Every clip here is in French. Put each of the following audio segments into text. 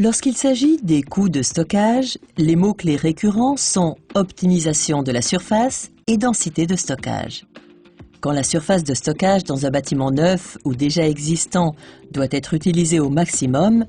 Lorsqu'il s'agit des coûts de stockage, les mots-clés récurrents sont optimisation de la surface et densité de stockage. Quand la surface de stockage dans un bâtiment neuf ou déjà existant doit être utilisée au maximum,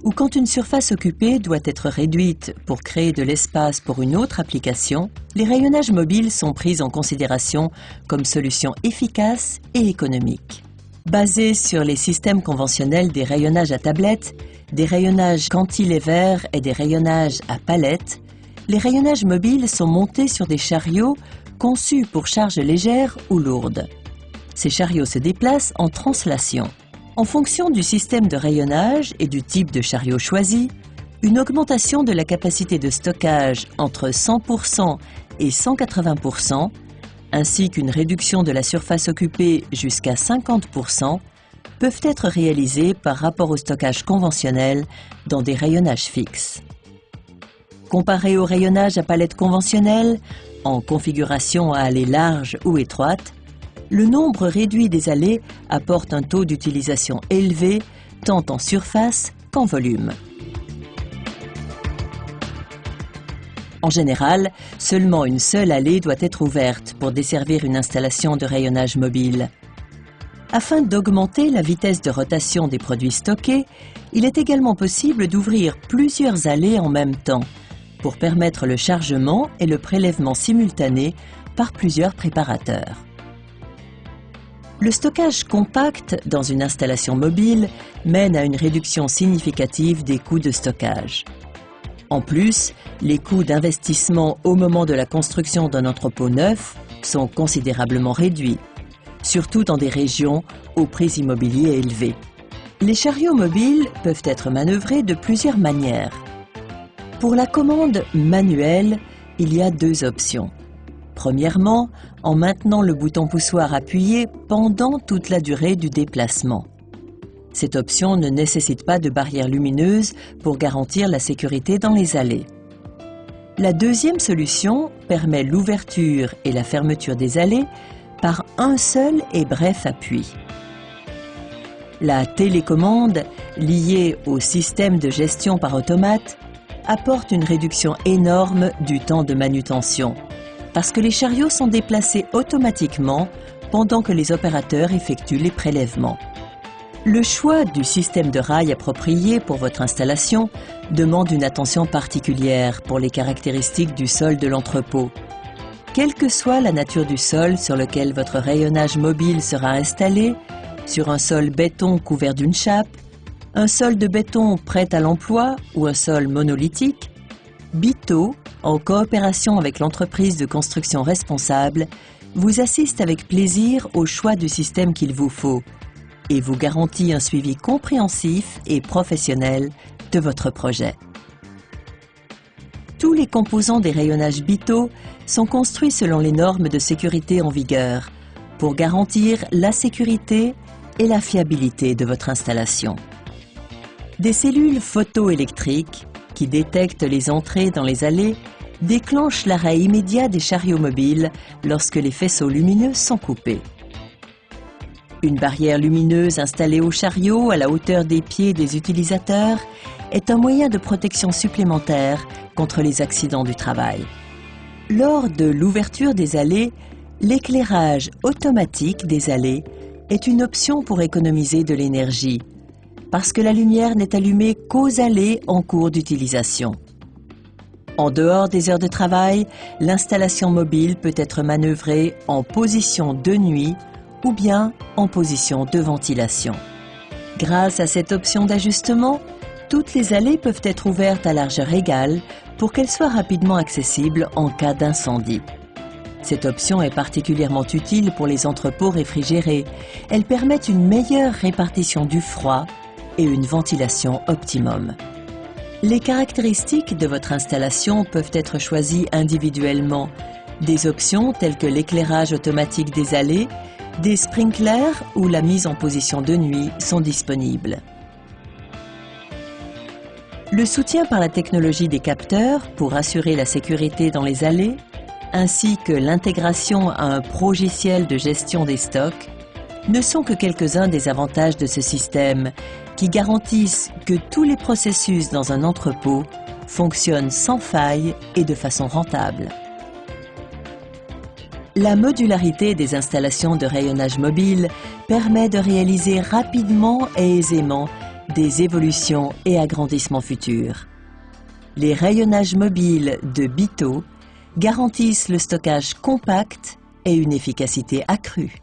ou quand une surface occupée doit être réduite pour créer de l'espace pour une autre application, les rayonnages mobiles sont pris en considération comme solution efficace et économique. Basés sur les systèmes conventionnels des rayonnages à tablette, des rayonnages cantilevers et des rayonnages à palette, les rayonnages mobiles sont montés sur des chariots conçus pour charges légères ou lourdes. Ces chariots se déplacent en translation. En fonction du système de rayonnage et du type de chariot choisi, une augmentation de la capacité de stockage entre 100% et 180%, ainsi qu'une réduction de la surface occupée jusqu'à 50%, peuvent être réalisées par rapport au stockage conventionnel dans des rayonnages fixes. Comparé au rayonnage à palette conventionnelle, en configuration à allée large ou étroite, le nombre réduit des allées apporte un taux d'utilisation élevé tant en surface qu'en volume. En général, seulement une seule allée doit être ouverte pour desservir une installation de rayonnage mobile. Afin d'augmenter la vitesse de rotation des produits stockés, il est également possible d'ouvrir plusieurs allées en même temps pour permettre le chargement et le prélèvement simultanés par plusieurs préparateurs. Le stockage compact dans une installation mobile mène à une réduction significative des coûts de stockage. En plus, les coûts d'investissement au moment de la construction d'un entrepôt neuf sont considérablement réduits, surtout dans des régions aux prix immobiliers élevés. Les chariots mobiles peuvent être manœuvrés de plusieurs manières. Pour la commande manuelle, il y a deux options. Premièrement, en maintenant le bouton poussoir appuyé pendant toute la durée du déplacement. Cette option ne nécessite pas de barrière lumineuse pour garantir la sécurité dans les allées. La deuxième solution permet l'ouverture et la fermeture des allées par un seul et bref appui. La télécommande, liée au système de gestion par automate, apporte une réduction énorme du temps de manutention, parce que les chariots sont déplacés automatiquement pendant que les opérateurs effectuent les prélèvements. Le choix du système de rails approprié pour votre installation demande une attention particulière pour les caractéristiques du sol de l'entrepôt. Quelle que soit la nature du sol sur lequel votre rayonnage mobile sera installé, sur un sol béton couvert d'une chape, un sol de béton prêt à l'emploi ou un sol monolithique, Bito, en coopération avec l'entreprise de construction responsable, vous assiste avec plaisir au choix du système qu'il vous faut et vous garantit un suivi compréhensif et professionnel de votre projet. Tous les composants des rayonnages Bito sont construits selon les normes de sécurité en vigueur pour garantir la sécurité et la fiabilité de votre installation. Des cellules photoélectriques qui détectent les entrées dans les allées déclenchent l'arrêt immédiat des chariots mobiles lorsque les faisceaux lumineux sont coupés. Une barrière lumineuse installée au chariot à la hauteur des pieds des utilisateurs est un moyen de protection supplémentaire contre les accidents du travail. Lors de l'ouverture des allées, l'éclairage automatique des allées est une option pour économiser de l'énergie, parce que la lumière n'est allumée qu'aux allées en cours d'utilisation. En dehors des heures de travail, l'installation mobile peut être manœuvrée en position de nuit ou bien en position de ventilation. Grâce à cette option d'ajustement, toutes les allées peuvent être ouvertes à largeur égale pour qu'elles soient rapidement accessibles en cas d'incendie. Cette option est particulièrement utile pour les entrepôts réfrigérés. Elle permet une meilleure répartition du froid et une ventilation optimum. Les caractéristiques de votre installation peuvent être choisies individuellement. Des options telles que l'éclairage automatique des allées, des sprinklers ou la mise en position de nuit sont disponibles. Le soutien par la technologie des capteurs pour assurer la sécurité dans les allées, ainsi que l'intégration à un progiciel de gestion des stocks, ne sont que quelques-uns des avantages de ce système qui garantissent que tous les processus dans un entrepôt fonctionnent sans faille et de façon rentable. La modularité des installations de rayonnage mobile permet de réaliser rapidement et aisément des évolutions et agrandissements futurs. Les rayonnages mobiles de BITO garantissent le stockage compact et une efficacité accrue.